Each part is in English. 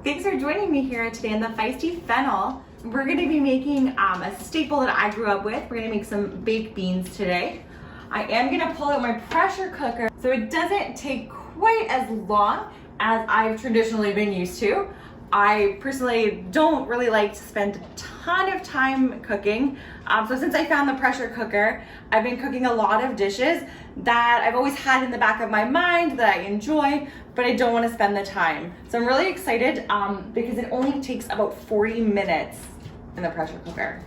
Thanks for joining me here today in the Feisty Fennel. We're going to be making a staple that I grew up with. We're going to make some baked beans today. I am going to pull out my pressure cooker so it doesn't take quite as long as I've traditionally been used to. I personally don't really like to spend a ton of time cooking. So since I found the pressure cooker, I've been cooking a lot of dishes that I've always had in the back of my mind that I enjoy, but I don't want to spend the time. So I'm really excited because it only takes about 40 minutes in the pressure cooker.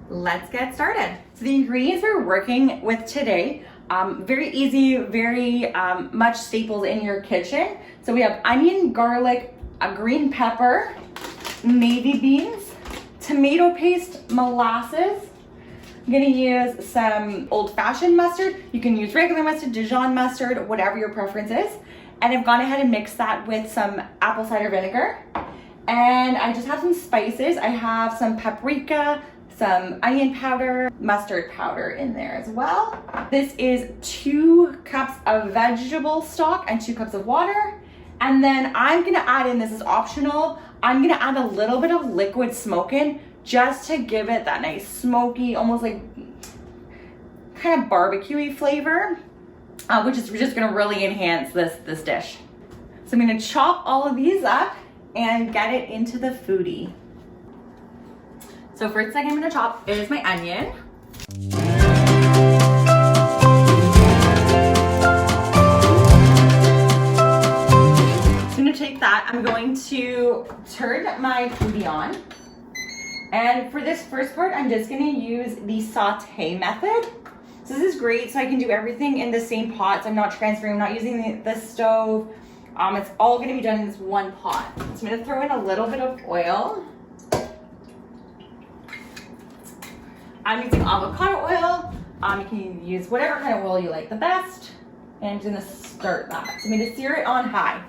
Let's get started. So the ingredients we're working with today, very easy, very much staples in your kitchen. So we have onion, garlic, a green pepper, navy beans, tomato paste, molasses. I'm gonna use some old-fashioned mustard. You can use regular mustard, Dijon mustard, whatever your preference is. And I've gone ahead and mixed that with some apple cider vinegar. And I just have some spices. I have some paprika, some onion powder, mustard powder in there as well. This is 2 cups of vegetable stock and 2 cups of water. And then I'm gonna add in, this is optional, I'm gonna add a little bit of liquid smoke in just to give it that nice smoky, almost like kind of barbecue-y flavor, which is just gonna really enhance this dish. So I'm gonna chop all of these up and get it into the Foodi. So first thing I'm gonna chop is my onion. I'm gonna take that, I'm going to turn my Foodi on. And for this first part, I'm just gonna use the Saute Method. So this is great, so I can do everything in the same pot. So I'm not transferring, I'm not using the stove. It's all gonna be done in this one pot. So I'm gonna throw in a little bit of oil. I'm using avocado oil. You can use whatever kind of oil you like the best. And I'm gonna start that. So I'm gonna sear it on high.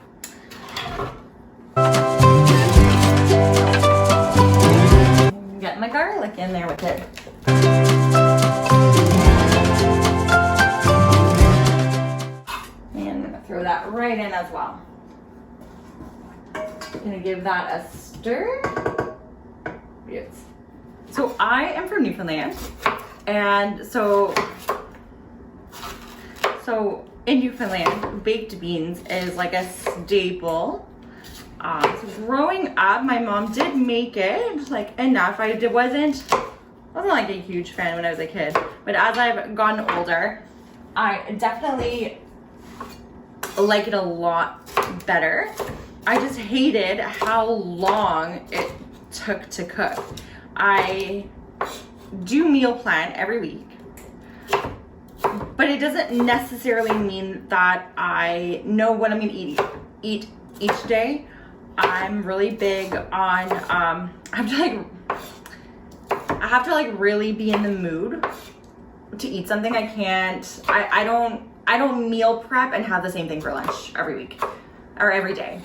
I'm getting my garlic in there with it. And I'm gonna throw that right in as well. Gonna give that a stir. Yes. So I am from Newfoundland, and so in Newfoundland, baked beans is like a staple. So growing up, my mom did make it like enough. I wasn't like a huge fan when I was a kid, but as I've gotten older, I definitely like it a lot better. I just hated how long it took to cook. I do meal plan every week, but it doesn't necessarily mean that I know what I'm gonna eat each day. I'm really big on, I have to like really be in the mood to eat something. I don't meal prep and have the same thing for lunch every week or every day.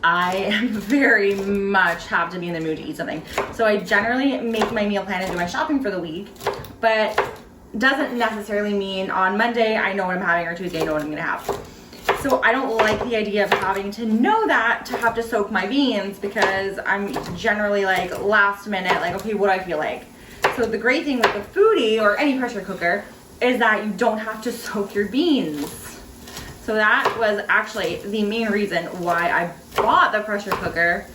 I very much have to be in the mood to eat something. So I generally make my meal plan and do my shopping for the week, but doesn't necessarily mean on Monday I know what I'm having or Tuesday I know what I'm gonna have. So I don't like the idea of having to know that to have to soak my beans, because I'm generally like last minute, like, okay, what do I feel like? So the great thing with the Foodi or any pressure cooker is that you don't have to soak your beans. So that was actually the main reason why I bought the pressure cooker.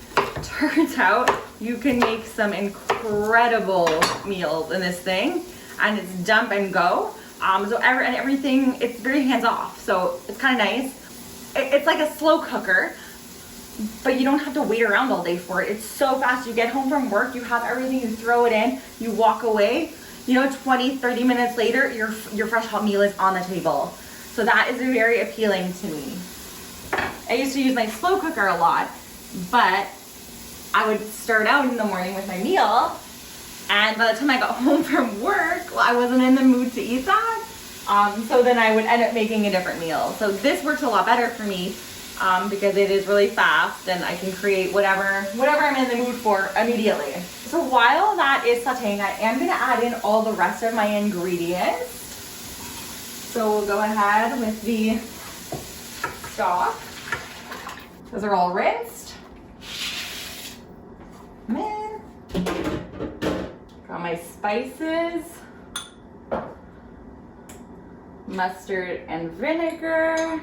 Turns out you can make some incredible meals in this thing, and it's dump and go. So everything, it's very hands off. So it's kind of nice. It's like a slow cooker, but you don't have to wait around all day for it. It's so fast. You get home from work, you have everything, you throw it in, you walk away. You know, 20, 30 minutes later, your fresh hot meal is on the table. So that is very appealing to me. I used to use my slow cooker a lot, but I would start out in the morning with my meal, and by the time I got home from work, I wasn't in the mood to eat that. So then I would end up making a different meal. So this works a lot better for me because it is really fast and I can create whatever I'm in the mood for immediately. So while that is sauteing, I am gonna add in all the rest of my ingredients. So we'll go ahead with the stock. Those are all rinsed. Got my spices, mustard and vinegar.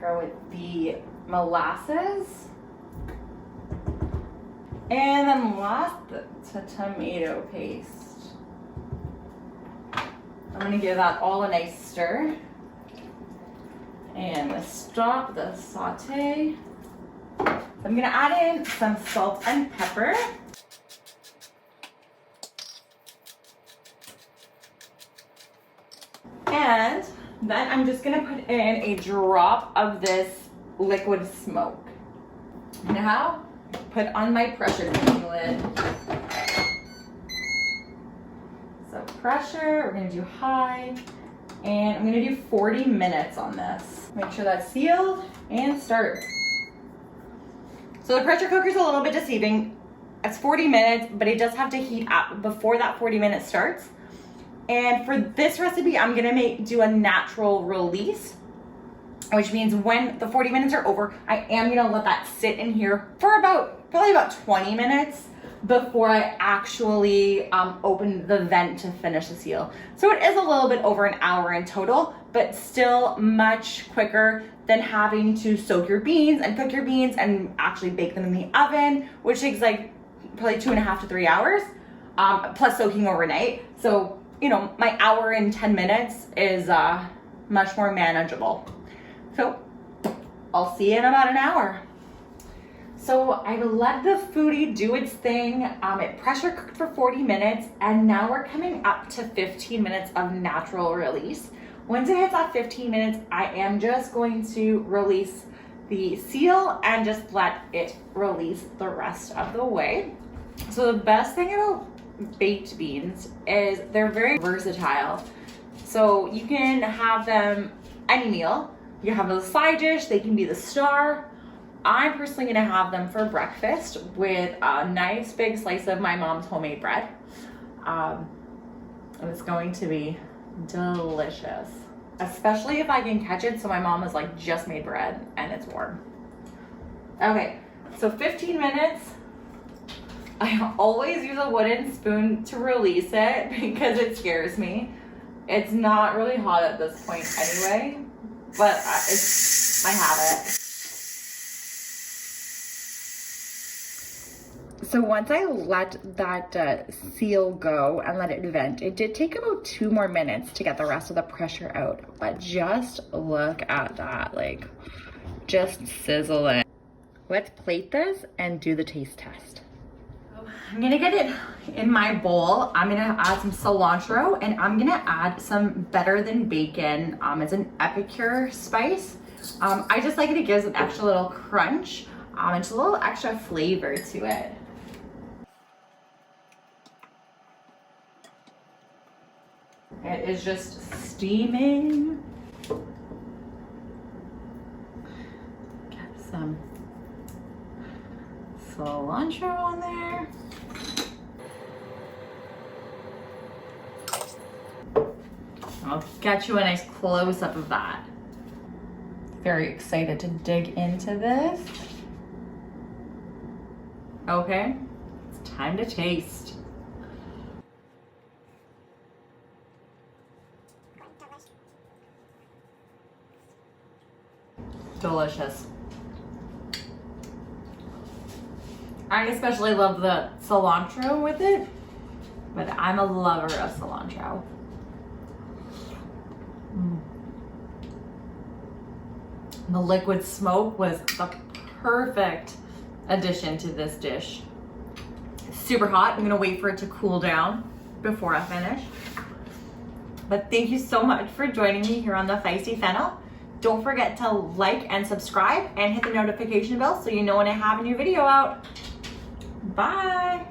Go with the molasses. And then last, the tomato paste. I'm gonna give that all a nice stir. And the stock, the saute. I'm gonna add in some salt and pepper. And then I'm just gonna put in a drop of this liquid smoke. Now, put on my pressure cooking lid. So pressure, we're gonna do high. And I'm gonna do 40 minutes on this. Make sure that's sealed and start. So the pressure cooker is a little bit deceiving. It's 40 minutes, but it does have to heat up before that 40 minutes starts. And for this recipe, I'm gonna do a natural release, which means when the 40 minutes are over, I am gonna let that sit in here for probably about 20 minutes before I actually open the vent to finish the seal. So it is a little bit over an hour in total, but still much quicker than having to soak your beans and cook your beans and actually bake them in the oven, which takes like probably 2.5 to 3 hours, plus soaking overnight. So, you know, my hour and 10 minutes is much more manageable. So I'll see you in about an hour. So I let the Foodi do its thing. It pressure cooked for 40 minutes, and now we're coming up to 15 minutes of natural release. Once it hits that 15 minutes, I am just going to release the seal and just let it release the rest of the way. So the best thing about baked beans is they're very versatile. So you can have them any meal. You can have a side dish, they can be the star. I'm personally gonna have them for breakfast with a nice big slice of my mom's homemade bread. And it's going to be delicious, especially if I can catch it. So my mom has like just made bread and it's warm. Okay, so 15 minutes. I always use a wooden spoon to release it because it scares me. It's not really hot at this point anyway, but I have it. So once I let that seal go and let it vent, it did take about 2 more minutes to get the rest of the pressure out. But just look at that, like, just sizzling. Let's plate this and do the taste test. I'm gonna get it in my bowl. I'm gonna add some cilantro and I'm gonna add some Better Than Bacon. It's an Epicure spice. I just like it, it gives an extra little crunch. It's a little extra flavor to it. It is just steaming. Get some cilantro on there. I'll get you a nice close-up of that. Very excited to dig into this. Okay, it's time to taste. Delicious. I especially love the cilantro with it, but I'm a lover of cilantro. The liquid smoke was the perfect addition to this dish. Super hot. I'm gonna wait for it to cool down before I finish. But thank you so much for joining me here on the Feisty Fennel. Don't forget to like and subscribe and hit the notification bell so you know when I have a new video out. Bye.